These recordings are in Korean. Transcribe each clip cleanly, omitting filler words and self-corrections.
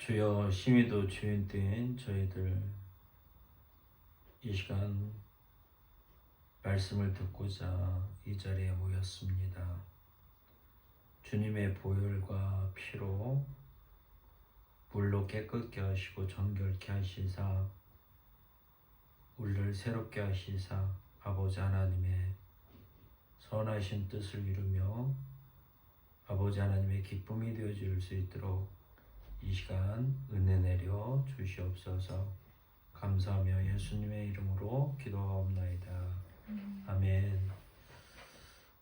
주여, 심히도 주인된 저희들 이 시간 말씀을 듣고자 이 자리에 모였습니다. 주님의 보혈과 피로 물로 깨끗게 하시고 정결케 하시사 우리를 새롭게 하시사 아버지 하나님의 선하신 뜻을 이루며 아버지 하나님의 기쁨이 되어줄 수 있도록 이 시간 은혜 내려 주시옵소서. 감사하며 예수님의 이름으로 기도하옵나이다. 아멘.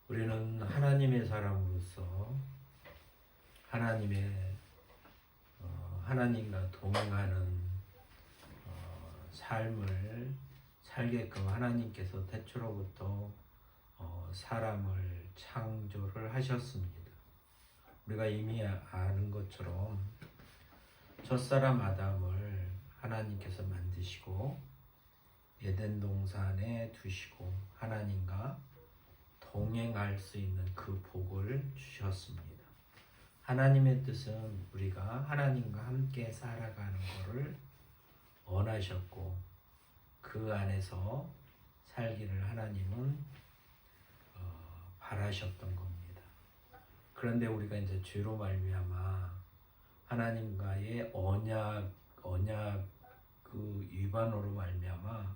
우리는 하나님의 사람으로서 하나님과 동행하는 삶을 살게끔 하나님께서 태초로부터 사람을 창조를 하셨습니다. 우리가 이미 아는 것처럼 첫사람 아담을 하나님께서 만드시고 에덴 동산에 두시고 하나님과 동행할 수 있는 그 복을 주셨습니다. 하나님의 뜻은 우리가 하나님과 함께 살아가는 것을 원하셨고 그 안에서 살기를 하나님은 바라셨던 겁니다. 그런데 우리가 이제 죄로 말미암아 하나님과의 언약 그 위반으로 말미암아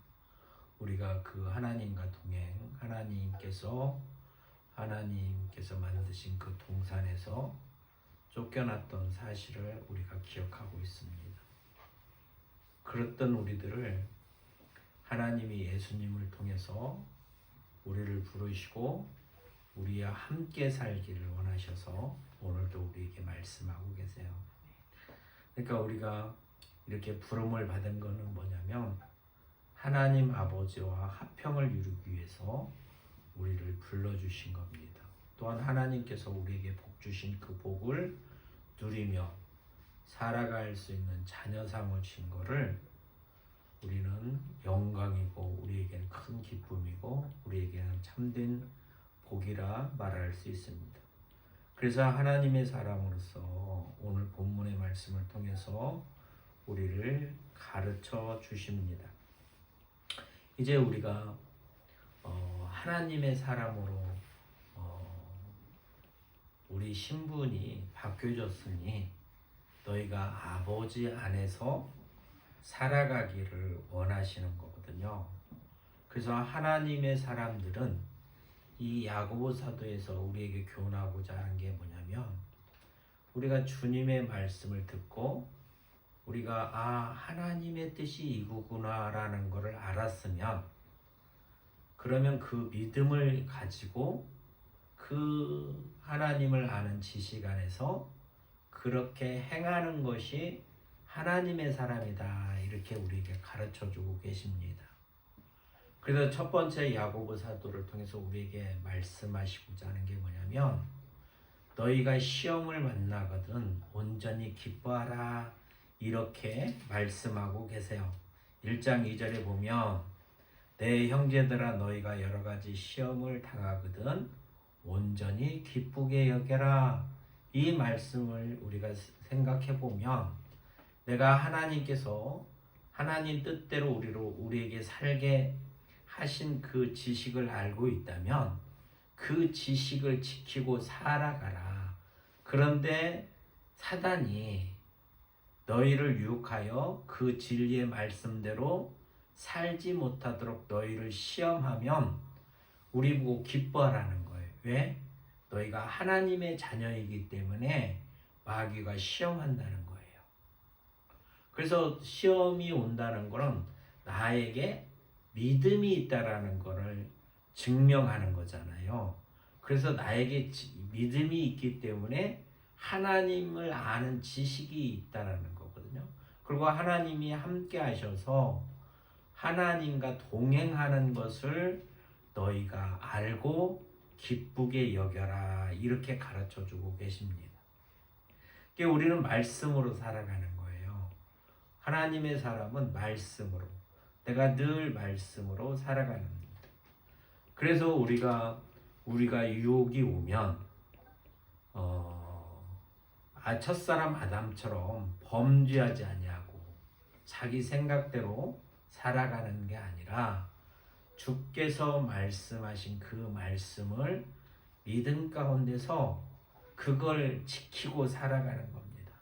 우리가 그 하나님과 동행, 하나님께서 만드신 그 동산에서 쫓겨났던 사실을 우리가 기억하고 있습니다. 그랬던 우리들을 하나님이 예수님을 통해서 우리를 부르시고 우리와 함께 살기를 원하셔서 오늘도 우리에게 말씀하고 계세요. 그러니까 우리가 이렇게 부름을 받은 것은 뭐냐면 하나님 아버지와 화평을 이루기 위해서 우리를 불러주신 겁니다. 또한 하나님께서 우리에게 복 주신 그 복을 누리며 살아갈 수 있는 자녀 삼으신 것을 우리는 영광이고 우리에게는 큰 기쁨이고 우리에게는 참된 복이라 말할 수 있습니다. 그래서 하나님의 사람으로서 오늘 본문의 말씀을 통해서 우리를 가르쳐 주십니다. 이제 우리가 하나님의 사람으로 우리 신분이 바뀌어졌으니 너희가 아버지 안에서 살아가기를 원하시는 거거든요. 그래서 하나님의 사람들은 이 야고보 사도에서 우리에게 교훈하고자 하는 게 뭐냐면 우리가 주님의 말씀을 듣고 우리가 하나님의 뜻이 이거구나라는 것을 알았으면 그러면 그 믿음을 가지고 그 하나님을 아는 지식 안에서 그렇게 행하는 것이 하나님의 사람이다 이렇게 우리에게 가르쳐주고 계십니다. 그래서 첫 번째 야고보 사도를 통해서 우리에게 말씀하시고자 하는 게 뭐냐면 너희가 시험을 만나거든 온전히 기뻐하라 이렇게 말씀하고 계세요. 1장 2절에 보면 내 형제들아 너희가 여러 가지 시험을 당하거든 온전히 기쁘게 여겨라 이 말씀을 우리가 생각해 보면 내가 하나님께서 하나님 뜻대로 우리에게 살게 하신 그 지식을 알고 있다면 그 지식을 지키고 살아가라. 그런데 사단이 너희를 유혹하여 그 진리의 말씀대로 살지 못하도록 너희를 시험하면 우리 보고 기뻐하라는 거예요. 왜? 너희가 하나님의 자녀이기 때문에 마귀가 시험한다는 거예요. 그래서 시험이 온다는 것은 나에게 믿음이 있다라는 것을 증명하는 거잖아요. 그래서 나에게 믿음이 있기 때문에 하나님을 아는 지식이 있다라는 거거든요. 그리고 하나님이 함께 하셔서 하나님과 동행하는 것을 너희가 알고 기쁘게 여겨라 이렇게 가르쳐주고 계십니다. 우리는 말씀으로 살아가는 거예요. 하나님의 사람은 말씀으로 내가 늘 말씀으로 살아가는 겁니다. 그래서 우리가 유혹이 오면 첫사람 아담처럼 범죄하지 아니하고 자기 생각대로 살아가는 게 아니라 주께서 말씀하신 그 말씀을 믿음 가운데서 그걸 지키고 살아가는 겁니다.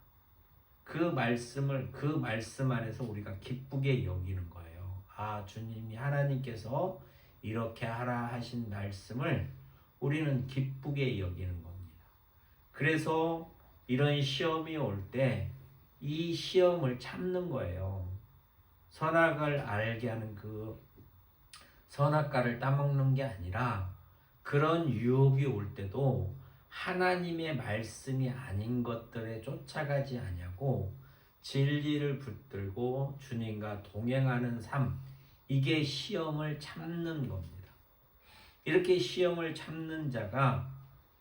그 말씀 안에서 우리가 기쁘게 여기는 거예요. 주님이 하나님께서 이렇게 하라 하신 말씀을 우리는 기쁘게 여기는 겁니다. 그래서 이런 시험이 올 때 이 시험을 참는 거예요. 선악을 알게 하는 그 선악과를 따먹는 게 아니라 그런 유혹이 올 때도 하나님의 말씀이 아닌 것들에 쫓아가지 아니하고 진리를 붙들고 주님과 동행하는 삶, 이게 시험을 참는 겁니다. 이렇게 시험을 참는 자가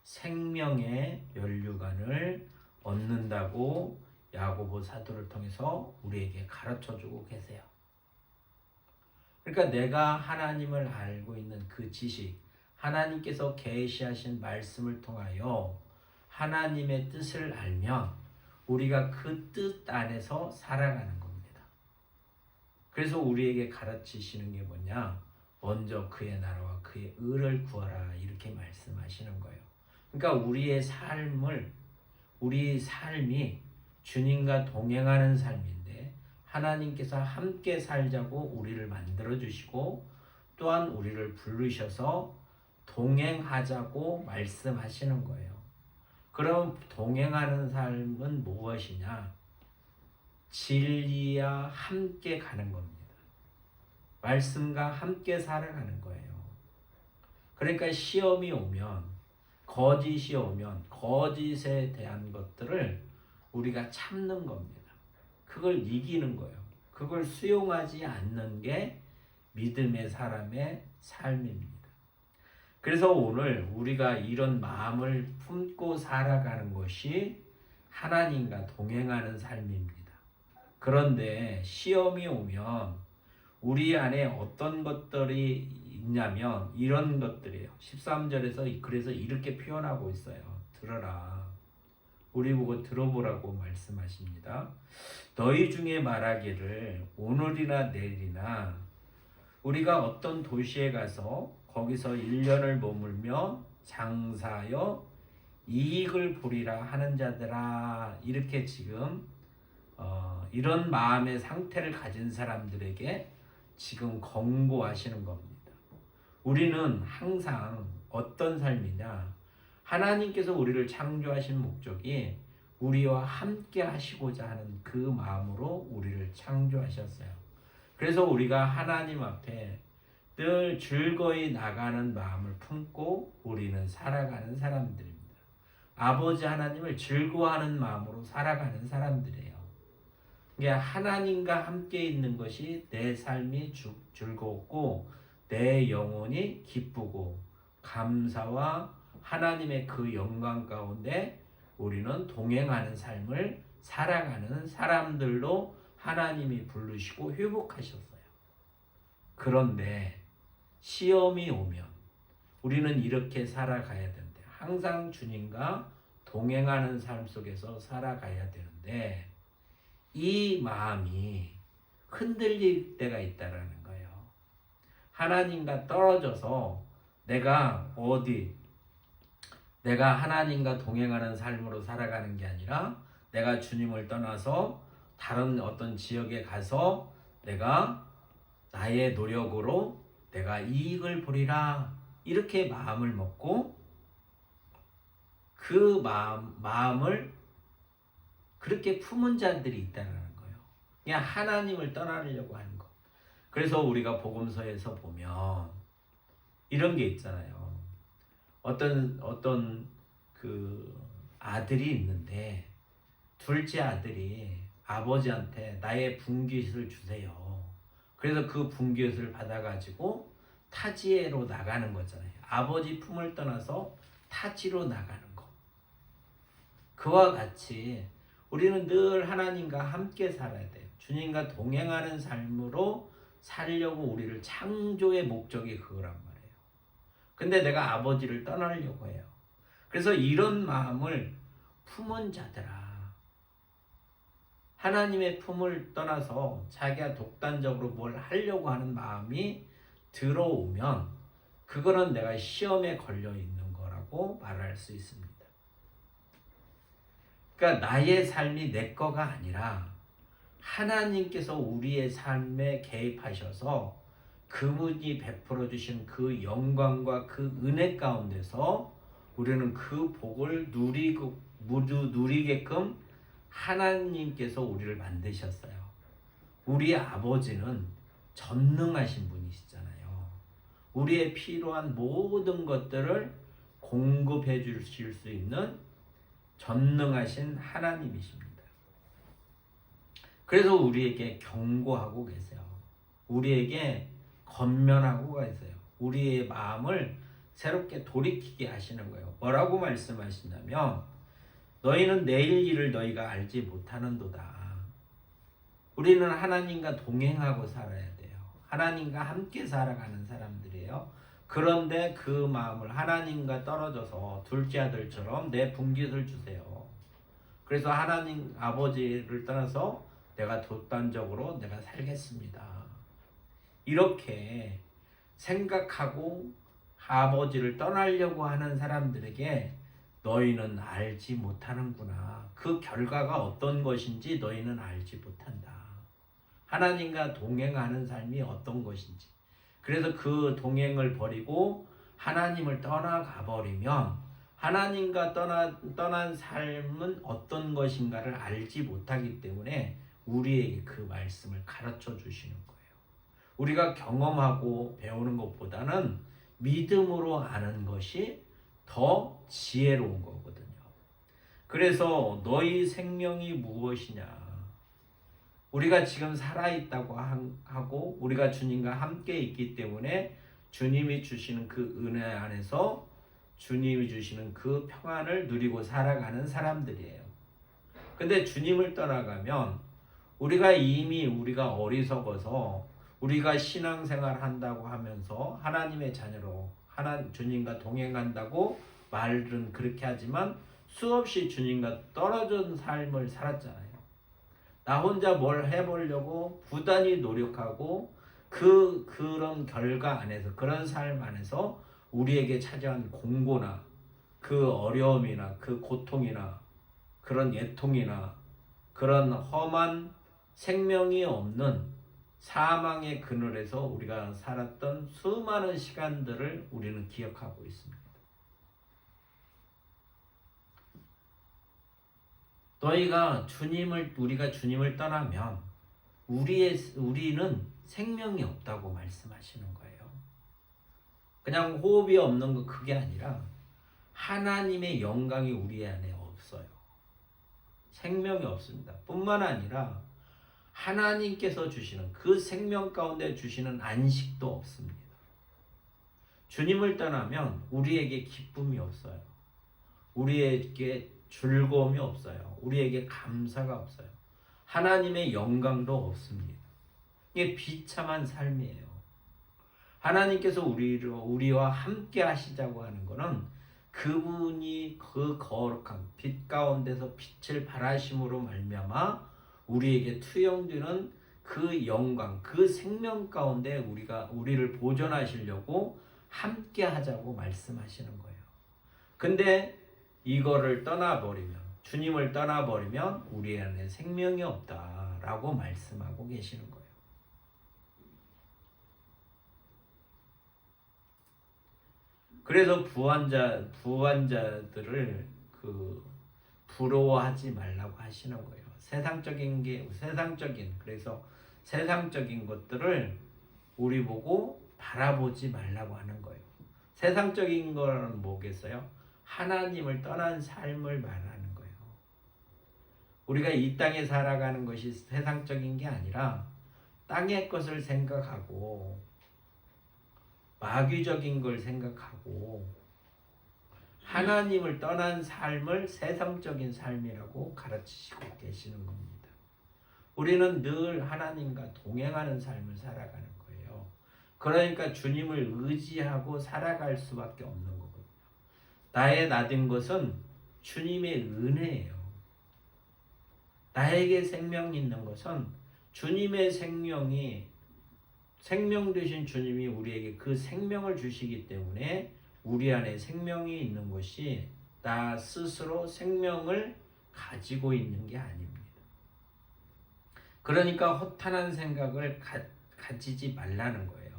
생명의 면류관을 얻는다고 야고보 사도를 통해서 우리에게 가르쳐주고 계세요. 그러니까 내가 하나님을 알고 있는 그 지식, 하나님께서 계시하신 말씀을 통하여 하나님의 뜻을 알면 우리가 그 뜻 안에서 살아가는 겁니다. 그래서 우리에게 가르치시는 게 뭐냐? 먼저 그의 나라와 그의 의를 구하라, 이렇게 말씀하시는 거예요. 그러니까 우리 삶이 주님과 동행하는 삶인데 하나님께서 함께 살자고 우리를 만들어 주시고 또한 우리를 부르셔서 동행하자고 말씀하시는 거예요. 그럼 동행하는 삶은 무엇이냐? 진리와 함께 가는 겁니다. 말씀과 함께 살아가는 거예요. 그러니까 시험이 오면, 거짓이 오면 거짓에 대한 것들을 우리가 참는 겁니다. 그걸 이기는 거예요. 그걸 수용하지 않는 게 믿음의 사람의 삶입니다. 그래서 오늘 우리가 이런 마음을 품고 살아가는 것이 하나님과 동행하는 삶입니다. 그런데 시험이 오면 우리 안에 어떤 것들이 있냐면 이런 것들이에요. 13절에서 그래서 이렇게 표현하고 있어요. 들어라. 우리 보고 들어보라고 말씀하십니다. 너희 중에 말하기를 오늘이나 내일이나 우리가 어떤 도시에 가서 거기서 1년을 머물며 장사하여 이익을 보리라 하는 자들아, 이렇게 지금 이런 마음의 상태를 가진 사람들에게 지금 권고하시는 겁니다. 우리는 항상 어떤 삶이냐? 하나님께서 우리를 창조하신 목적이 우리와 함께 하시고자 하는 그 마음으로 우리를 창조하셨어요. 그래서 우리가 하나님 앞에 늘 즐거이 나가는 마음을 품고 우리는 살아가는 사람들입니다. 아버지 하나님을 즐거워하는 마음으로 살아가는 사람들이에요. 그러니까 하나님과 함께 있는 것이 내 삶이 즐겁고 내 영혼이 기쁘고 감사와 하나님의 그 영광 가운데 우리는 동행하는 삶을 살아가는 사람들로 하나님이 부르시고 회복하셨어요. 그런데 시험이 오면 우리는 이렇게 살아가야 되는데, 항상 주님과 동행하는 삶 속에서 살아가야 되는데 이 마음이 흔들릴 때가 있다라는 거예요. 하나님과 떨어져서 내가 하나님과 동행하는 삶으로 살아가는 게 아니라 내가 주님을 떠나서 다른 어떤 지역에 가서 내가 나의 노력으로 내가 이익을 보리라, 이렇게 마음을 먹고 그 마음을 그렇게 품은 자들이 있다는 거예요. 그냥 하나님을 떠나려고 하는 것. 그래서 우리가 복음서에서 보면 이런 게 있잖아요. 어떤 그 아들이 있는데 둘째 아들이 아버지한테 나의 분깃을 주세요. 그래서 그 분깃을 받아가지고 타지로 나가는 거잖아요. 아버지 품을 떠나서 타지로 나가는 거. 그와 같이 우리는 늘 하나님과 함께 살아야 돼요. 주님과 동행하는 삶으로 살려고 우리를 창조의 목적이 그거란 말이에요. 근데 내가 아버지를 떠나려고 해요. 그래서 이런 마음을 품은 자들아, 하나님의 품을 떠나서 자기가 독단적으로 뭘 하려고 하는 마음이 들어오면 그거는 내가 시험에 걸려 있는 거라고 말할 수 있습니다. 그러니까 나의 삶이 내 거가 아니라 하나님께서 우리의 삶에 개입하셔서 그분이 베풀어 주신 그 영광과 그 은혜 가운데서 우리는 그 복을 누리고 모두 누리게끔 하나님께서 우리를 만드셨어요. 우리 아버지는 전능하신 분이시잖아요. 우리의 필요한 모든 것들을 공급해 주실 수 있는 전능하신 하나님이십니다. 그래서 우리에게 경고하고 계세요. 우리에게 권면하고 계세요. 우리의 마음을 새롭게 돌이키게 하시는 거예요. 뭐라고 말씀하시냐면 너희는 내일 일을 너희가 알지 못하는도다. 우리는 하나님과 동행하고 살아야 돼요. 하나님과 함께 살아가는 사람들이에요. 그런데 그 마음을 하나님과 떨어져서 둘째 아들처럼 내 분깃을 주세요. 그래서 하나님 아버지를 떠나서 내가 독단적으로 내가 살겠습니다. 이렇게 생각하고 아버지를 떠나려고 하는 사람들에게 너희는 알지 못하는구나. 그 결과가 어떤 것인지 너희는 알지 못한다. 하나님과 동행하는 삶이 어떤 것인지. 그래서 그 동행을 버리고 하나님을 떠나가 버리면 하나님과 떠난 삶은 어떤 것인가를 알지 못하기 때문에 우리에게 그 말씀을 가르쳐 주시는 거예요. 우리가 경험하고 배우는 것보다는 믿음으로 아는 것이 더 지혜로운 거거든요. 그래서 너희 생명이 무엇이냐? 우리가 지금 살아있다고 하고 우리가 주님과 함께 있기 때문에 주님이 주시는 그 은혜 안에서 주님이 주시는 그 평안을 누리고 살아가는 사람들이에요. 근데 주님을 떠나가면 우리가 어리석어서 우리가 신앙생활 한다고 하면서 하나님의 자녀로 주님과 동행한다고 말은 그렇게 하지만 수없이 주님과 떨어진 삶을 살았잖아요. 나 혼자 뭘 해보려고 부단히 노력하고 그런 결과 안에서 그런 삶 안에서 우리에게 찾아온 공고나 그 어려움이나 그 고통이나 그런 애통이나 그런 험한 생명이 없는 사망의 그늘에서 우리가 살았던 수많은 시간들을 우리는 기억하고 있습니다. 우리가 주님을 떠나면 우리는 생명이 없다고 말씀하시는 거예요. 그냥 호흡이 없는 거 그게 아니라 하나님의 영광이 우리 안에 없어요. 생명이 없습니다. 뿐만 아니라 하나님께서 주시는 그 생명 가운데 주시는 안식도 없습니다. 주님을 떠나면 우리에게 기쁨이 없어요. 우리에게 즐거움이 없어요. 우리에게 감사가 없어요. 하나님의 영광도 없습니다. 이게 비참한 삶이에요. 하나님께서 우리와 함께 하시자고 하는 것은 그분이 그 거룩한 빛 가운데서 빛을 발하심으로 말미암아 우리에게 투영되는 그 영광, 그 생명 가운데 우리를 보존하시려고 함께 하자고 말씀하시는 거예요. 근데 이거를 주님을 떠나버리면 우리 안에 생명이 없다라고 말씀하고 계시는 거예요. 그래서 부환자들을 부러워하지 말라고 하시는 거예요. 그래서 세상적인 것들을 우리 보고 바라보지 말라고 하는 거예요. 세상적인 거는 뭐겠어요? 하나님을 떠난 삶을 말하는 거예요. 우리가 이 땅에 살아가는 것이 세상적인 게 아니라 땅의 것을 생각하고 마귀적인 걸 생각하고 하나님을 떠난 삶을 세상적인 삶이라고 가르치시고 계시는 겁니다. 우리는 늘 하나님과 동행하는 삶을 살아가는 거예요. 그러니까 주님을 의지하고 살아갈 수밖에 없는 거거든요. 나의 나된 것은 주님의 은혜예요. 나에게 생명이 있는 것은 주님의 생명 되신 주님이 우리에게 그 생명을 주시기 때문에 우리 안에 생명이 있는 것이 나 스스로 생명을 가지고 있는 게 아닙니다. 그러니까 허탄한 생각을 가지지 말라는 거예요.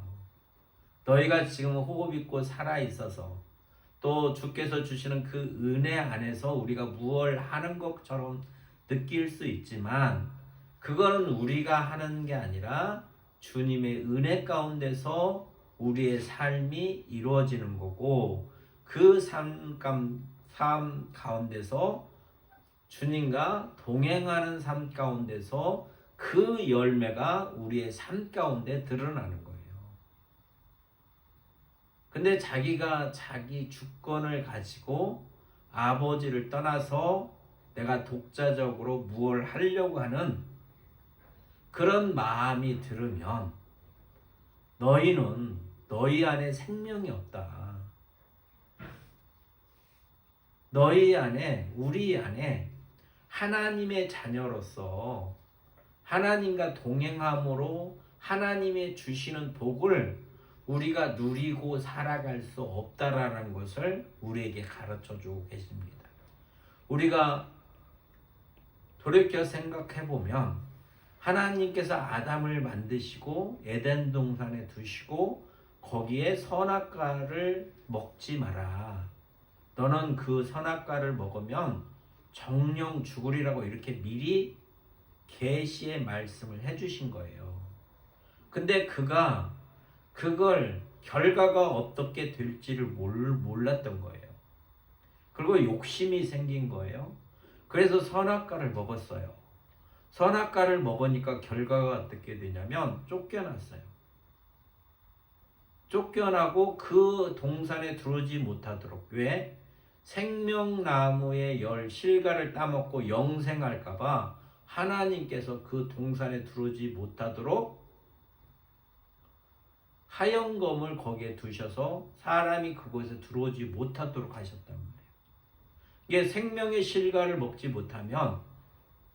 너희가 지금 호흡 있고 살아 있어서 또 주께서 주시는 그 은혜 안에서 우리가 무엇을 하는 것처럼 느낄 수 있지만 그거는 우리가 하는 게 아니라 주님의 은혜 가운데서 우리의 삶이 이루어지는 거고 그 삶 가운데서 주님과 동행하는 삶 가운데서 그 열매가 우리의 삶 가운데 드러나는 거예요. 근데 자기가 자기 주권을 가지고 아버지를 떠나서 내가 독자적으로 무엇을 하려고 하는 그런 마음이 들으면 너희는 너희 안에 생명이 없다. 너희 안에, 우리 안에 하나님의 자녀로서 하나님과 동행함으로 하나님의 주시는 복을 우리가 누리고 살아갈 수 없다라는 것을 우리에게 가르쳐 주고 계십니다. 우리가 돌이켜 생각해 보면 하나님께서 아담을 만드시고 에덴 동산에 두시고 거기에 선악과를 먹지 마라. 너는 그 선악과를 먹으면 정령 죽으리라고 이렇게 미리 계시의 말씀을 해주신 거예요. 근데 그가 그걸 결과가 어떻게 될지를 몰랐던 거예요. 그리고 욕심이 생긴 거예요. 그래서 선악과를 먹었어요. 선악과를 먹으니까 결과가 어떻게 되냐면 쫓겨났어요. 쫓겨나고 그 동산에 들어오지 못하도록. 왜? 생명나무의 실과를 따먹고 영생할까봐 하나님께서 그 동산에 들어오지 못하도록 하영검을 거기에 두셔서 사람이 그곳에 들어오지 못하도록 하셨단 말이에요. 이게 생명의 실과를 먹지 못하면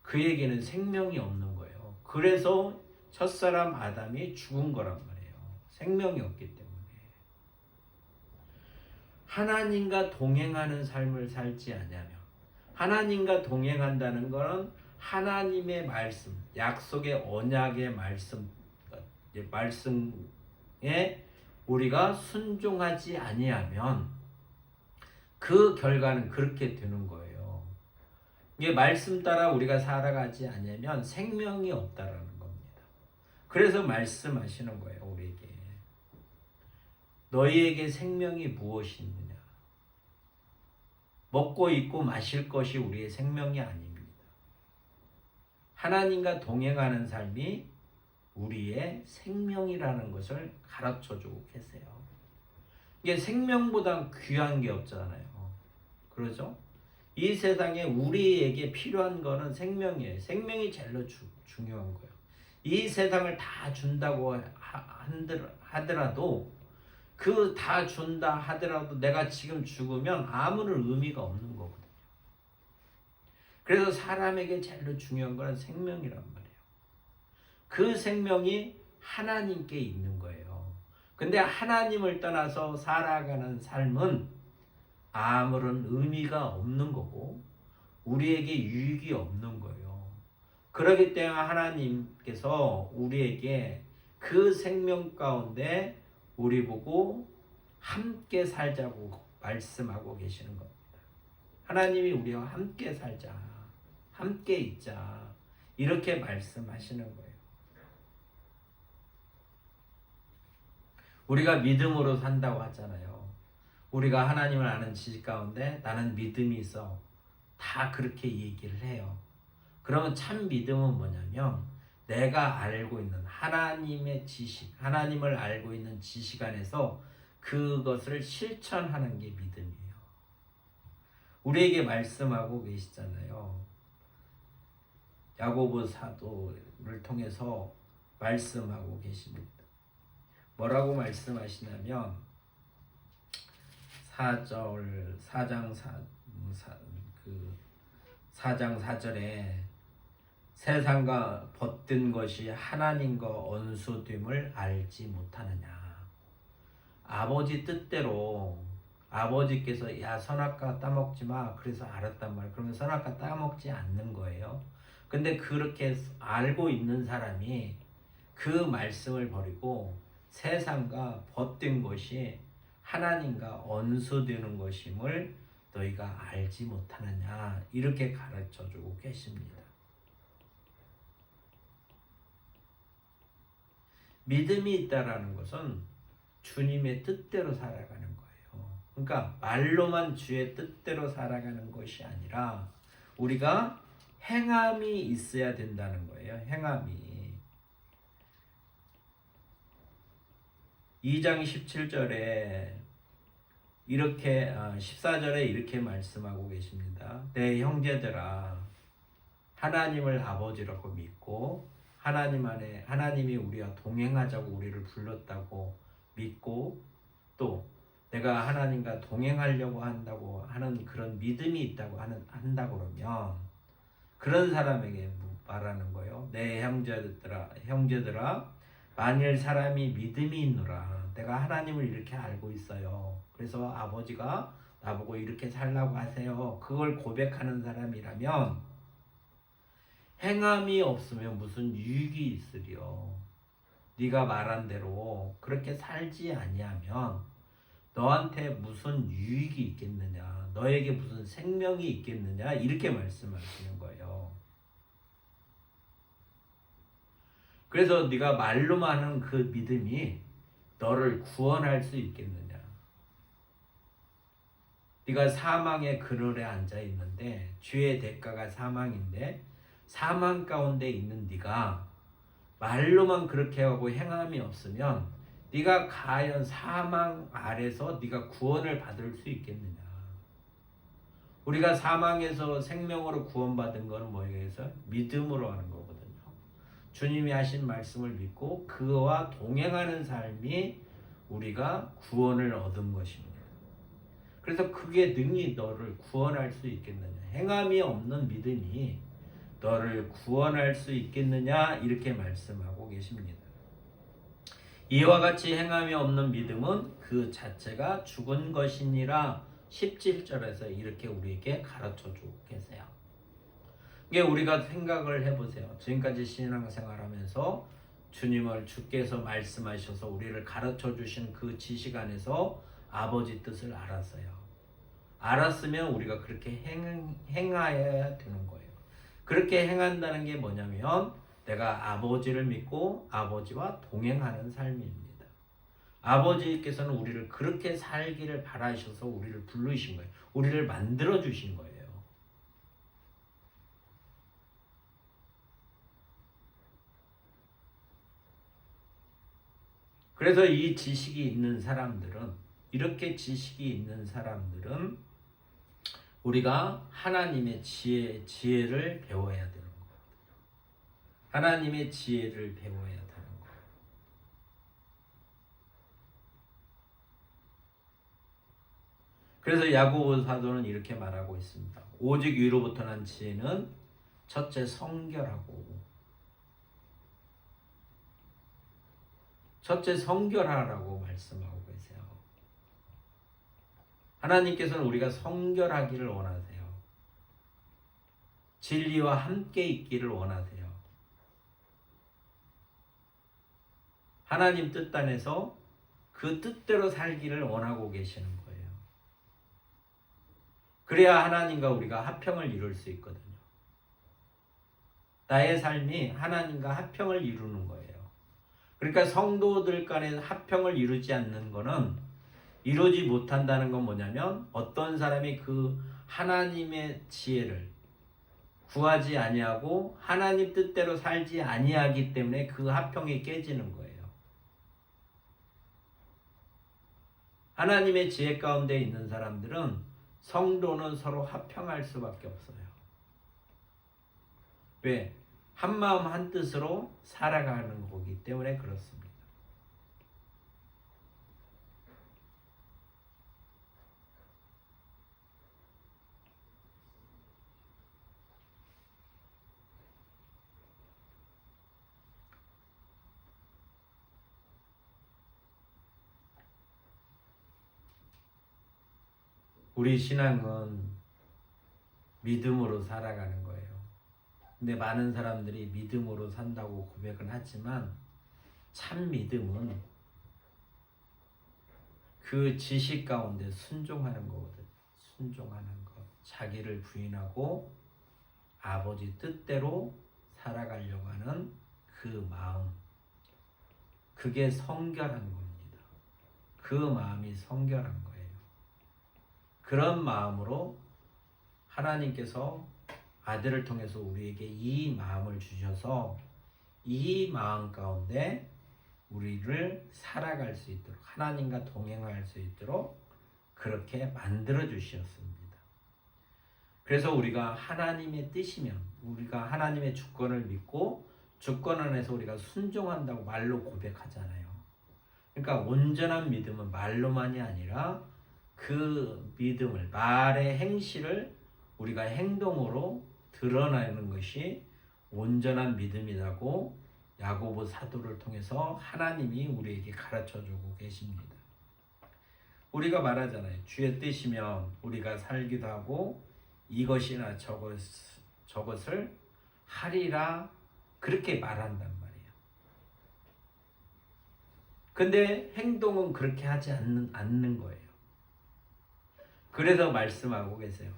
그에게는 생명이 없는 거예요. 그래서 첫사람 아담이 죽은 거란 말이에요. 생명이 없기 때문에. 하나님과 동행하는 삶을 살지 않냐면 하나님과 동행한다는 것은 하나님의 말씀, 약속의 언약의 말씀에 우리가 순종하지 아니하면 그 결과는 그렇게 되는 거예요. 이게 말씀 따라 우리가 살아가지 않으면 생명이 없다라는 겁니다. 그래서 말씀하시는 거예요, 우리에게. 너희에게 생명이 무엇이 있느냐? 먹고 입고 마실 것이 우리의 생명이 아닙니다. 하나님과 동행하는 삶이 우리의 생명이라는 것을 가르쳐주고 계세요. 이게 생명보다 귀한 게 없잖아요. 그러죠? 이 세상에 우리에게 필요한 거는 생명이에요. 생명이 제일 중요한 거예요. 이 세상을 다 준다고 하더라도 그 다 준다 하더라도 내가 지금 죽으면 아무런 의미가 없는 거거든요. 그래서 사람에게 제일 중요한 거는 생명이란 말이에요. 그 생명이 하나님께 있는 거예요. 근데 하나님을 떠나서 살아가는 삶은 아무런 의미가 없는 거고 우리에게 유익이 없는 거예요. 그렇기 때문에 하나님께서 우리에게 그 생명 가운데 우리 보고 함께 살자고 말씀하고 계시는 겁니다. 하나님이 우리와 함께 살자, 함께 있자 이렇게 말씀하시는 거예요. 우리가 믿음으로 산다고 하잖아요. 우리가 하나님을 아는 지식 가운데 나는 믿음이 있어. 다 그렇게 얘기를 해요. 그러면 참 믿음은 뭐냐면 내가 알고 있는 하나님의 지식, 하나님을 알고 있는 지식 안에서 그것을 실천하는 게 믿음이에요. 우리에게 말씀하고 계시잖아요. 야고보 사도를 통해서 말씀하고 계십니다. 뭐라고 말씀하시냐면 4장 4절에 세상과 벗든 것이 하나님과 원수됨을 알지 못하느냐. 아버지 뜻대로 아버지께서 야 선악과 따먹지 마 그래서 알았단 말이에요. 그러면 선악과 따먹지 않는 거예요. 근데 그렇게 알고 있는 사람이 그 말씀을 버리고 세상과 벗된 것이 하나님과 원수되는 것임을 너희가 알지 못하느냐 이렇게 가르쳐주고 계십니다. 믿음이 있다라는 것은 주님의 뜻대로 살아가는 거예요. 그러니까 말로만 주의 뜻대로 살아가는 것이 아니라 우리가 행함이 있어야 된다는 거예요. 행함이. 2장 17절에 이렇게 14절에 이렇게 말씀하고 계십니다. 내 형제들아 하나님을 아버지라고 믿고 하나님 안에 하나님이 우리와 동행하자고 우리를 불렀다고 믿고 또 내가 하나님과 동행하려고 한다고 하는 그런 믿음이 있다고 한다고 그러면 그런 사람에게 말하는 거예요. 내 형제들아 만일 사람이 믿음이 있노라 내가 하나님을 이렇게 알고 있어요. 그래서 아버지가 나보고 이렇게 살라고 하세요. 그걸 고백하는 사람이라면 행함이 없으면 무슨 유익이 있으리요. 네가 말한 대로 그렇게 살지 아니하면 너한테 무슨 유익이 있겠느냐, 너에게 무슨 생명이 있겠느냐 이렇게 말씀하시는 거예요. 그래서 네가 말로만 하는 그 믿음이 너를 구원할 수 있겠느냐. 네가 사망의 그늘에 앉아 있는데 죄의 대가가 사망인데 사망 가운데 있는 네가 말로만 그렇게 하고 행함이 없으면 네가 과연 사망 아래서 네가 구원을 받을 수 있겠느냐. 우리가 사망에서 생명으로 구원받은 것은 뭐예요? 믿음으로 하는 거거든요. 주님이 하신 말씀을 믿고 그와 동행하는 삶이 우리가 구원을 얻은 것입니다. 그래서 그게 능히 너를 구원할 수 있겠느냐. 행함이 없는 믿음이 너를 구원할 수 있겠느냐 이렇게 말씀하고 계십니다. 이와 같이 행함이 없는 믿음은 그 자체가 죽은 것이니라 17절에서 이렇게 우리에게 가르쳐주고 계세요. 이게 우리가 생각을 해보세요. 지금까지 신앙생활하면서 주께서 말씀하셔서 우리를 가르쳐주신 그 지식 안에서 아버지 뜻을 알았어요. 알았으면 우리가 그렇게 행하여야 되는 거예요. 그렇게 행한다는 게 뭐냐면 내가 아버지를 믿고 아버지와 동행하는 삶입니다. 아버지께서는 우리를 그렇게 살기를 바라셔서 우리를 부르신 거예요. 우리를 만들어 주신 거예요. 그래서 이 지식이 있는 사람들은 이렇게 지식이 있는 사람들은 우리가 하나님의 지혜를 배워야 되는 거예요. 하나님의 지혜를 배워야 되는 거예요. 그래서 야고보 사도는 이렇게 말하고 있습니다. 오직 위로부터 난 지혜는 첫째 성결하라고 말씀하고 계세요. 하나님께서는 우리가 성결하기를 원하세요. 진리와 함께 있기를 원하세요. 하나님 뜻 안에서 그 뜻대로 살기를 원하고 계시는 거예요. 그래야 하나님과 우리가 합평을 이룰 수 있거든요. 나의 삶이 하나님과 합평을 이루는 거예요. 그러니까 성도들 간에 합평을 이루지 않는 거는 이루지 못한다는 건 뭐냐면 어떤 사람이 그 하나님의 지혜를 구하지 아니하고 하나님 뜻대로 살지 아니하기 때문에 그 합평이 깨지는 거예요. 하나님의 지혜 가운데 있는 사람들은 성도는 서로 합평할 수밖에 없어요. 왜? 한 마음 한 뜻으로 살아가는 거기 때문에 그렇습니다. 우리 신앙은 믿음으로 살아가는 거예요. 근데 많은 사람들이 믿음으로 산다고 고백은 하지만 참 믿음은 그 지식 가운데 순종하는 거거든. 순종하는 것. 자기를 부인하고 아버지 뜻대로 살아가려고 하는 그 마음. 그게 성결한 겁니다. 그 마음이 성결한 거예요. 그런 마음으로 하나님께서 아들을 통해서 우리에게 이 마음을 주셔서 이 마음 가운데 우리를 살아갈 수 있도록 하나님과 동행할 수 있도록 그렇게 만들어 주셨습니다. 그래서 우리가 하나님의 뜻이면 우리가 하나님의 주권을 믿고 주권 안에서 우리가 순종한다고 말로 고백하잖아요. 그러니까 온전한 믿음은 말로만이 아니라 그 믿음을 말의 행실을 우리가 행동으로 드러내는 것이 온전한 믿음이라고 야고보 사도를 통해서 하나님이 우리에게 가르쳐주고 계십니다. 우리가 말하잖아요. 주의 뜻이면 우리가 살기도 하고 이것이나 저것을 하리라 그렇게 말한단 말이에요. 근데 행동은 그렇게 하지 않는 거예요. 그래서 말씀하고 계세요.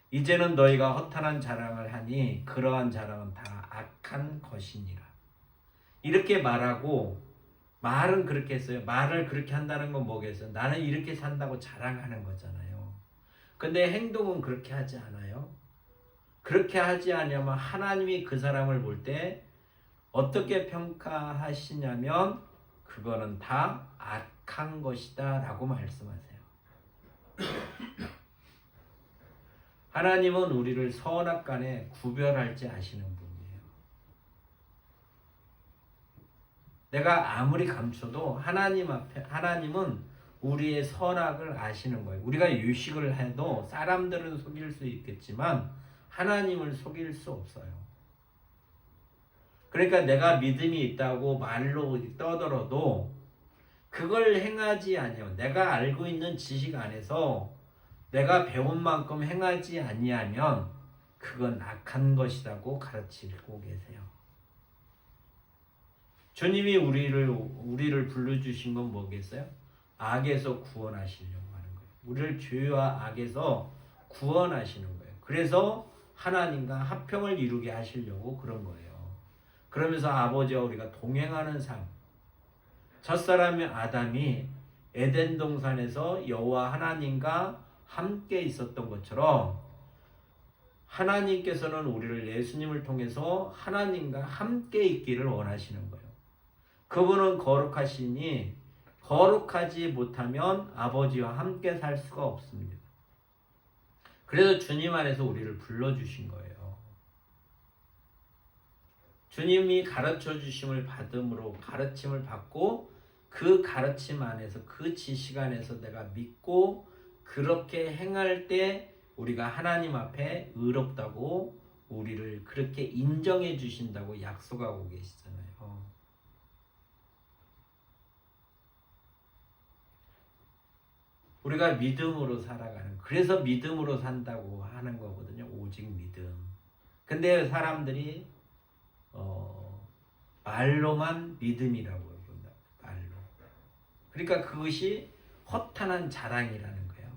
이제는 너희가 허탄한 자랑을 하니 그러한 자랑은 다 악한 것이니라. 이렇게 말하고 말은 그렇게 했어요. 말을 그렇게 한다는 건 뭐겠어요? 나는 이렇게 산다고 자랑하는 거잖아요. 근데 행동은 그렇게 하지 않아요. 그렇게 하지 않으면 하나님이 그 사람을 볼 때 어떻게 평가하시냐면 그거는 다 악한 것이다 라고 말씀하세요. 하나님은 우리를 선악간에 구별할지 아시는 분이에요. 내가 아무리 감춰도 하나님 앞에 하나님은 우리의 선악을 아시는 거예요. 우리가 유식을 해도 사람들은 속일 수 있겠지만 하나님을 속일 수 없어요. 그러니까 내가 믿음이 있다고 말로 떠들어도 그걸 행하지 아니하면 내가 알고 있는 지식 안에서 내가 배운 만큼 행하지 아니하면 그건 악한 것이라고 가르치고 계세요. 주님이 우리를 불러주신 건 뭐겠어요? 악에서 구원하시려고 하는 거예요. 우리를 죄와 악에서 구원하시는 거예요. 그래서 하나님과 합평을 이루게 하시려고 그런 거예요. 그러면서 아버지와 우리가 동행하는 삶. 첫사람의 아담이 에덴 동산에서 여호와 하나님과 함께 있었던 것처럼 하나님께서는 우리를 예수님을 통해서 하나님과 함께 있기를 원하시는 거예요. 그분은 거룩하시니 거룩하지 못하면 아버지와 함께 살 수가 없습니다. 그래서 주님 안에서 우리를 불러주신 거예요. 주님이 가르쳐 주심을 받음으로 가르침을 받고 그 가르침 안에서 그 지식 안에서 내가 믿고 그렇게 행할 때 우리가 하나님 앞에 의롭다고 우리를 그렇게 인정해 주신다고 약속하고 계시잖아요. 우리가 믿음으로 살아가는, 그래서 믿음으로 산다고 하는 거거든요. 오직 믿음. 근데 사람들이 말로만 믿음이라고 본다. 말로. 그러니까 그것이 허탄한 자랑이라는 거예요.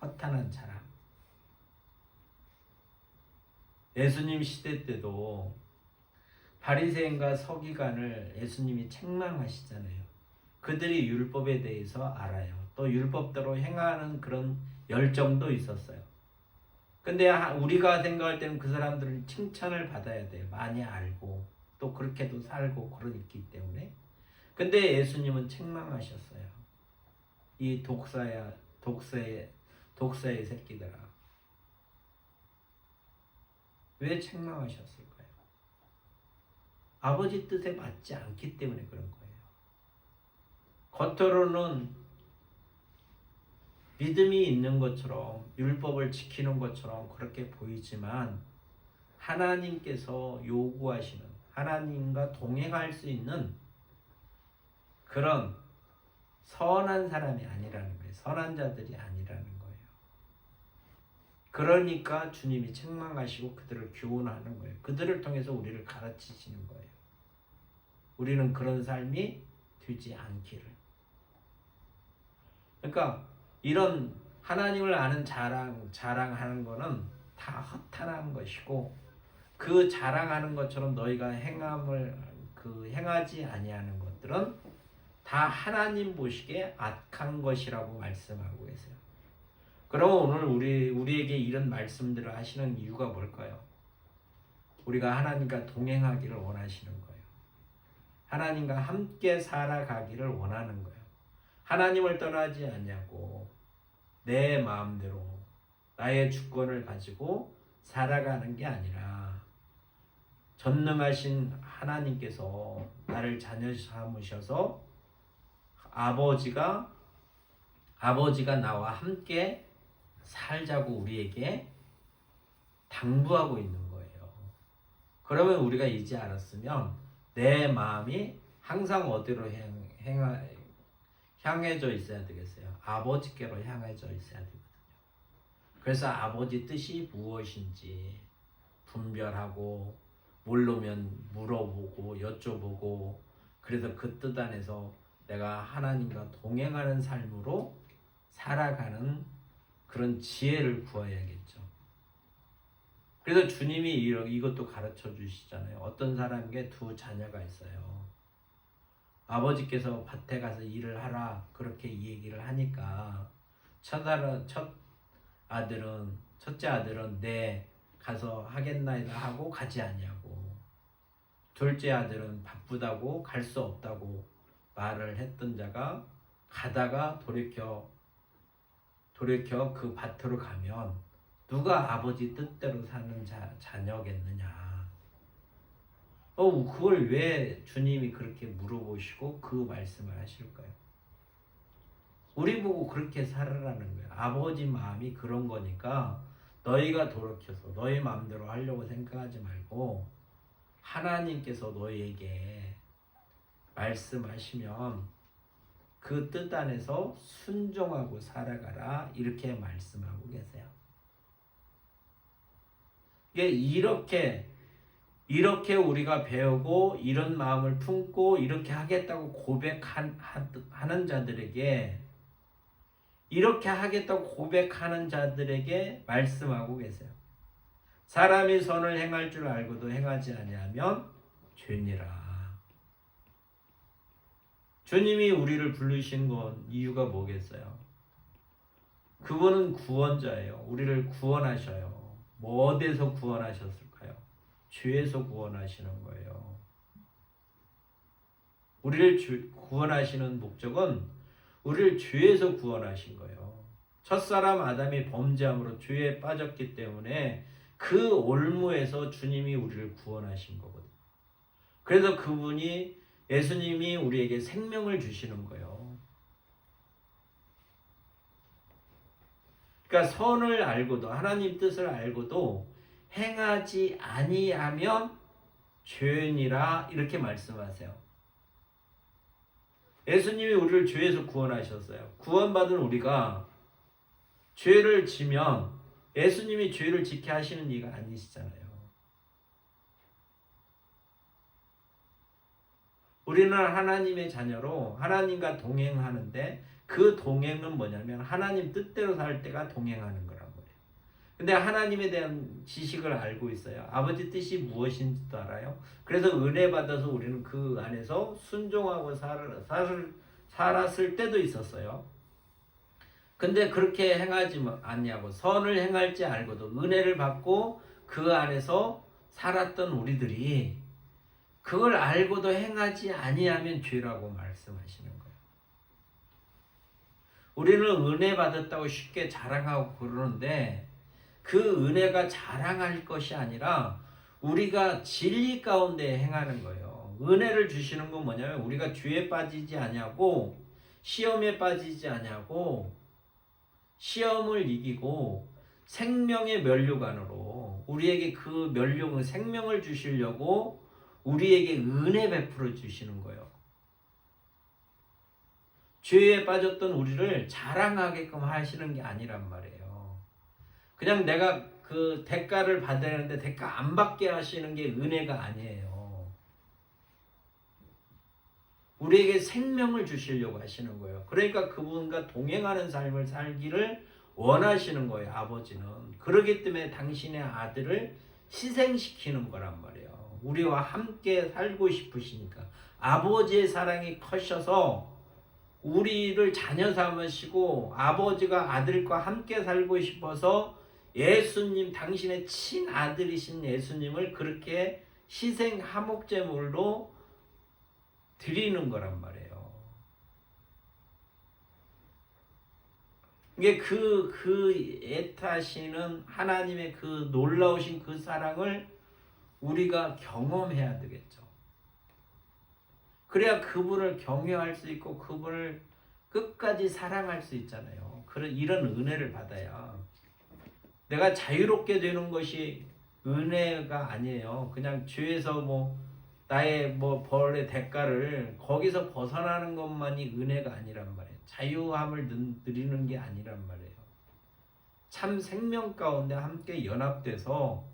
허탄한 자랑. 예수님 시대 때도 바리새인과 서기관을 예수님이 책망하시잖아요. 그들이 율법에 대해서 알아요. 또 율법대로 행하는 그런 열정도 있었어요. 근데 우리가 생각할 때는 그 사람들은 칭찬을 받아야 돼요. 많이 알고 또 그렇게도 살고 그러기 때문에. 근데 예수님은 책망하셨어요. 이 독사의 새끼들아. 왜 책망하셨을까요? 아버지 뜻에 맞지 않기 때문에 그런 거예요. 겉으로는 믿음이 있는 것처럼 율법을 지키는 것처럼 그렇게 보이지만 하나님께서 요구하시는, 하나님과 동행할 수 있는 그런 선한 사람이 아니라는 거예요. 선한 자들이 아니라는 거예요. 그러니까 주님이 책망하시고 그들을 교훈하는 거예요. 그들을 통해서 우리를 가르치시는 거예요. 우리는 그런 삶이 되지 않기를. 그러니까 이런 하나님을 아는 자랑하는 거는 다 허탄한 것이고, 그 자랑하는 것처럼 너희가 행하지 아니하는 것들은 다 하나님 보시기에 악한 것이라고 말씀하고 계세요. 그럼 오늘 우리에게 이런 말씀들을 하시는 이유가 뭘까요? 우리가 하나님과 동행하기를 원하시는 거예요. 하나님과 함께 살아가기를 원하는 거예요. 하나님을 떠나지 않냐고 내 마음대로 나의 주권을 가지고 살아가는 게 아니라 전능하신 하나님께서 나를 자녀 삼으셔서 아버지가 나와 함께 살자고 우리에게 당부하고 있는 거예요. 그러면 우리가 이제 알았으면 내 마음이 항상 어디로 향해져 있어야 되겠어요? 아버지께로 향해져 있어야 되거든요. 그래서 아버지 뜻이 무엇인지 분별하고, 모르면 물어보고 여쭤보고, 그래서 그 뜻 안에서 내가 하나님과 동행하는 삶으로 살아가는 그런 지혜를 구해야겠죠. 그래서 주님이 이것도 가르쳐 주시잖아요. 어떤 사람에게 두 자녀가 있어요. 아버지께서 밭에 가서 일을 하라 그렇게 얘기를 하니까 첫째 아들은 네 가서 하겠나이다 하고 가지 아니하고, 둘째 아들은 바쁘다고 갈 수 없다고 말을 했던 자가 가다가 돌이켜 그 밭으로 가면 누가 아버지 뜻대로 사는 자녀겠느냐. 그걸 왜 주님이 그렇게 물어보시고 그 말씀을 하실까요? 우리 보고 그렇게 살아라는 거예요. 아버지 마음이 그런 거니까 너희가 돌이켜서 너희 마음대로 하려고 생각하지 말고 하나님께서 너희에게 말씀하시면 그 뜻 안에서 순종하고 살아가라 이렇게 말씀하고 계세요. 이렇게 우리가 배우고 이런 마음을 품고 이렇게 하겠다고 고백하는 자들에게, 이렇게 하겠다고 고백하는 자들에게 말씀하고 계세요. 사람이 선을 행할 줄 알고도 행하지 아니하면 죄니라. 주님이 우리를 부르신 건 이유가 뭐겠어요? 그분은 구원자예요. 우리를 구원하셔요. 뭐 어디서 구원하셨을까요? 죄에서 구원하시는 거예요. 우리를 구원하시는 목적은 우리를 죄에서 구원하신 거예요. 첫사람 아담이 범죄함으로 죄에 빠졌기 때문에 그 올무에서 주님이 우리를 구원하신 거거든요. 그래서 예수님이 우리에게 생명을 주시는 거예요. 그러니까 선을 알고도, 하나님 뜻을 알고도 행하지 아니하면 죄인이라 이렇게 말씀하세요. 예수님이 우리를 죄에서 구원하셨어요. 구원받은 우리가 죄를 지면 예수님이 죄를 지게 하시는 이가 아니시잖아요. 우리는 하나님의 자녀로 하나님과 동행하는데, 그 동행은 뭐냐면 하나님 뜻대로 살 때가 동행하는 거란 거예요. 근데 하나님에 대한 지식을 알고 있어요. 아버지 뜻이 무엇인지도 알아요. 그래서 은혜 받아서 우리는 그 안에서 순종하고 살았을 때도 있었어요. 근데 그렇게 행하지 않냐고, 선을 행할지 알고도 은혜를 받고 그 안에서 살았던 우리들이 그걸 알고도 행하지 아니하면 죄라고 말씀하시는 거예요. 우리는 은혜 받았다고 쉽게 자랑하고 그러는데, 그 은혜가 자랑할 것이 아니라 우리가 진리 가운데 행하는 거예요. 은혜를 주시는 건 뭐냐면 우리가 죄에 빠지지 아니하고 시험에 빠지지 아니하고 시험을 이기고 생명의 면류관으로 우리에게 그 면류관 생명을 주시려고 우리에게 은혜 베풀어 주시는 거예요. 죄에 빠졌던 우리를 자랑하게끔 하시는 게 아니란 말이에요. 그냥 내가 그 대가를 받아야 하는데 대가 안 받게 하시는 게 은혜가 아니에요. 우리에게 생명을 주시려고 하시는 거예요. 그러니까 그분과 동행하는 삶을 살기를 원하시는 거예요. 아버지는. 그렇기 때문에 당신의 아들을 희생시키는 거란 말이에요. 우리와 함께 살고 싶으시니까. 아버지의 사랑이 커셔서 우리를 자녀 삼으시고 아버지가 아들과 함께 살고 싶어서 예수님, 당신의 친아들이신 예수님을 그렇게 희생 화목제물로 드리는 거란 말이에요. 이게 그 애타시는 하나님의 그 놀라우신 그 사랑을 우리가 경험해야 되겠죠. 그래야 그분을 경외할 수 있고 그분을 끝까지 사랑할 수 있잖아요. 이런 은혜를 받아야 내가 자유롭게 되는 것이 은혜가 아니에요. 그냥 죄에서 나의 벌의 대가를 거기서 벗어나는 것만이 은혜가 아니란 말이에요. 자유함을 누리는 게 아니란 말이에요. 참 생명 가운데 함께 연합돼서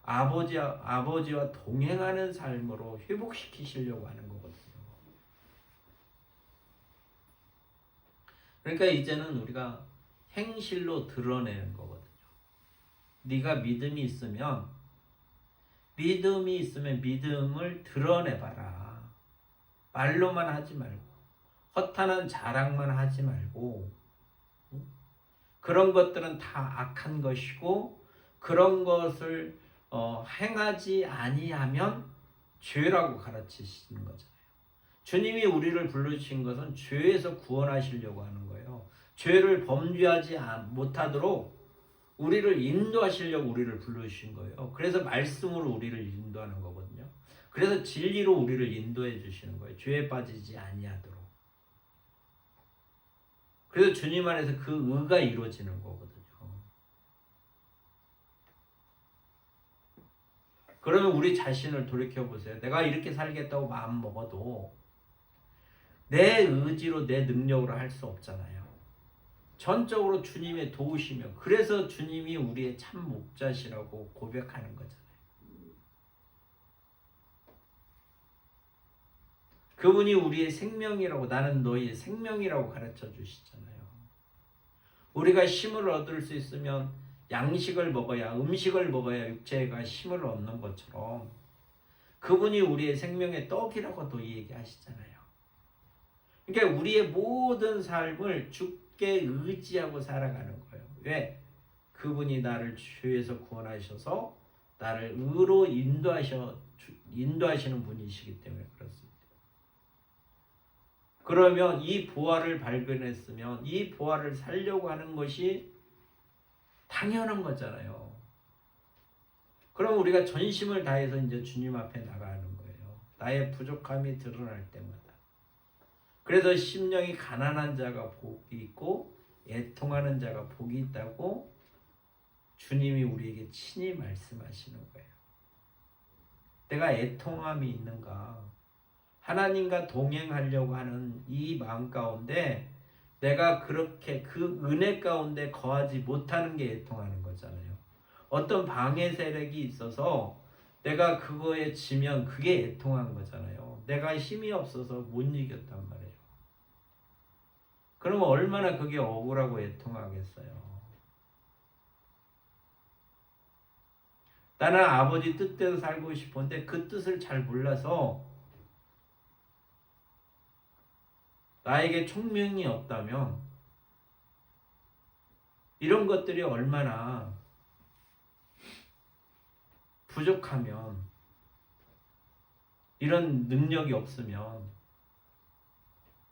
아버지와 동행하는 삶으로 회복시키시려고 하는 거거든요. 그러니까 이제는 우리가 행실로 드러내는 거거든요. 네가 믿음이 있으면 믿음을 드러내봐라. 말로만 하지 말고 허탄한 자랑만 하지 말고 그런 것들은 다 악한 것이고 그런 것을 행하지 아니하면 죄라고 가르치시는 거잖아요. 주님이 우리를 불러주신 것은 죄에서 구원하시려고 하는 거예요. 죄를 범죄하지 못하도록 우리를 인도하시려고 우리를 불러주신 거예요. 그래서 말씀으로 우리를 인도하는 거거든요. 그래서 진리로 우리를 인도해 주시는 거예요. 죄에 빠지지 아니하도록. 그래서 주님 안에서 그 의가 이루어지는 거거든요. 그러면 우리 자신을 돌이켜보세요. 내가 이렇게 살겠다고 마음 먹어도 내 의지로 내 능력으로 할 수 없잖아요. 전적으로 주님의 도우시며 그래서 주님이 우리의 참 목자시라고 고백하는 거잖아요. 그분이 우리의 생명이라고 나는 너희의 생명이라고 가르쳐 주시잖아요. 우리가 힘을 얻을 수 있으면 양식을 먹어야 음식을 먹어야 육체가 힘을 얻는 것처럼 그분이 우리의 생명의 떡이라고도 얘기하시잖아요. 그러니까 우리의 모든 삶을 주께 의지하고 살아가는 거예요. 왜? 그분이 나를 죄에서 구원하셔서 나를 의로 인도하시는 분이시기 때문에 그렇습니다. 그러면 이 보화를 발견했으면 이 보화를 살려고 하는 것이 당연한 거잖아요. 그럼 우리가 전심을 다해서 이제 주님 앞에 나가는 거예요. 나의 부족함이 드러날 때마다. 그래서 심령이 가난한 자가 복이 있고 애통하는 자가 복이 있다고 주님이 우리에게 친히 말씀하시는 거예요. 내가 애통함이 있는가? 하나님과 동행하려고 하는 이 마음 가운데 내가 그렇게 그 은혜 가운데 거하지 못하는 게 애통하는 거잖아요. 어떤 방해 세력이 있어서 내가 그거에 지면 그게 애통한 거잖아요. 내가 힘이 없어서 못 이겼단 말이에요. 그러면 얼마나 그게 억울하고 애통하겠어요. 나는 아버지 뜻대로 살고 싶은데 그 뜻을 잘 몰라서 나에게 총명이 없다면 이런 것들이 얼마나 부족하면 이런 능력이 없으면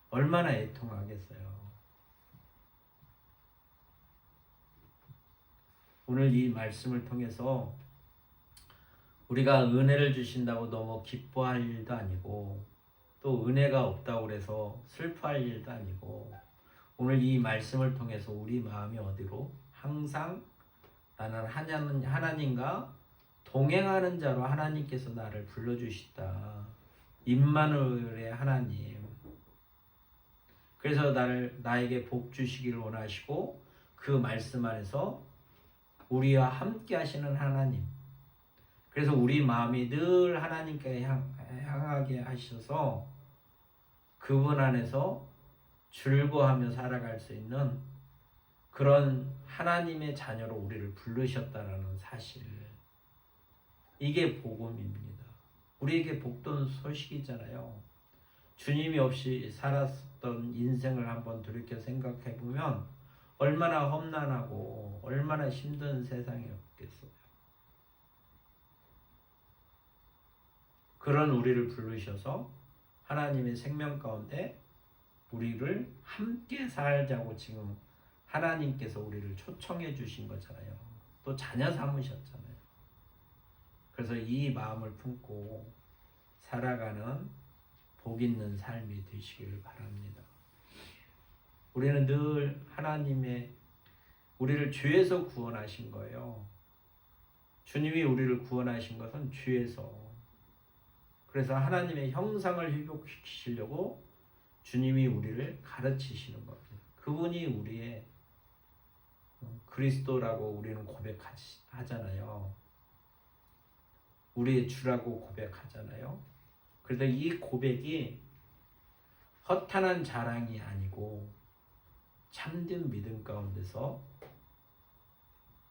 얼마나 애통하겠어요. 오늘 이 말씀을 통해서 우리가 은혜를 주신다고 너무 기뻐할 일도 아니고 또 은혜가 없다고 그래서 슬퍼할 일도 아니고 오늘 이 말씀을 통해서 우리 마음이 어디로 항상 나는 하나님과 동행하는 자로 하나님께서 나를 불러주시다. 임마누엘의 하나님. 그래서 나에게 복 주시기를 원하시고 그 말씀 안에서 우리와 함께 하시는 하나님. 그래서 우리 마음이 늘 하나님께 향하게 하셔서 그분 안에서 즐거워하며 살아갈 수 있는 그런 하나님의 자녀로 우리를 부르셨다라는 사실. 이게 복음입니다. 우리에게 복된 소식이잖아요. 주님이 없이 살았던 인생을 한번 돌이켜 생각해 보면 얼마나 험난하고 얼마나 힘든 세상이었겠어요. 그런 우리를 부르셔서 하나님의 생명 가운데 우리를 함께 살자고 지금 하나님께서 우리를 초청해 주신 거잖아요. 또 자녀 삼으셨잖아요. 그래서 이 마음을 품고 살아가는 복 있는 삶이 되시길 바랍니다. 우리는 늘 하나님의 우리를 죄에서 구원하신 거예요. 주님이 우리를 구원하신 것은 죄에서. 그래서 하나님의 형상을 회복시키시려고 주님이 우리를 가르치시는 겁니다. 그분이 우리의 그리스도라고 우리는 고백하잖아요. 우리의 주라고 고백하잖아요. 그래서 이 고백이 허탄한 자랑이 아니고 참된 믿음 가운데서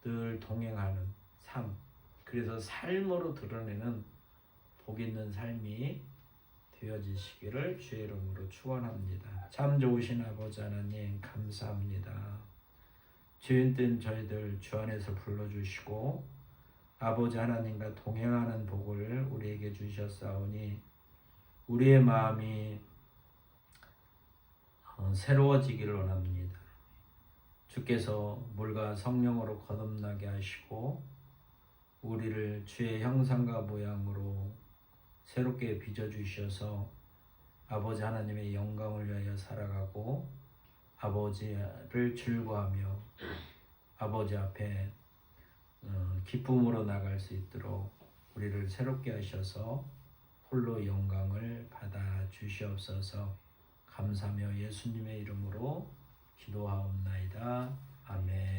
늘 동행하는 삶. 그래서 삶으로 드러내는 복 있는 삶이 되어지시기를 주의 이름으로 축원합니다. 참 좋으신 아버지 하나님 감사합니다. 죄인된 저희들 주 안에서 불러주시고 아버지 하나님과 동행하는 복을 우리에게 주셨사오니 우리의 마음이 새로워지기를 원합니다. 주께서 물과 성령으로 거듭나게 하시고 우리를 주의 형상과 모양으로 새롭게 빚어주셔서 아버지 하나님의 영광을 위하여 살아가고 아버지를 즐거워하며 아버지 앞에 기쁨으로 나갈 수 있도록 우리를 새롭게 하셔서 홀로 영광을 받아 주시옵소서. 감사하며 예수님의 이름으로 기도하옵나이다. 아멘.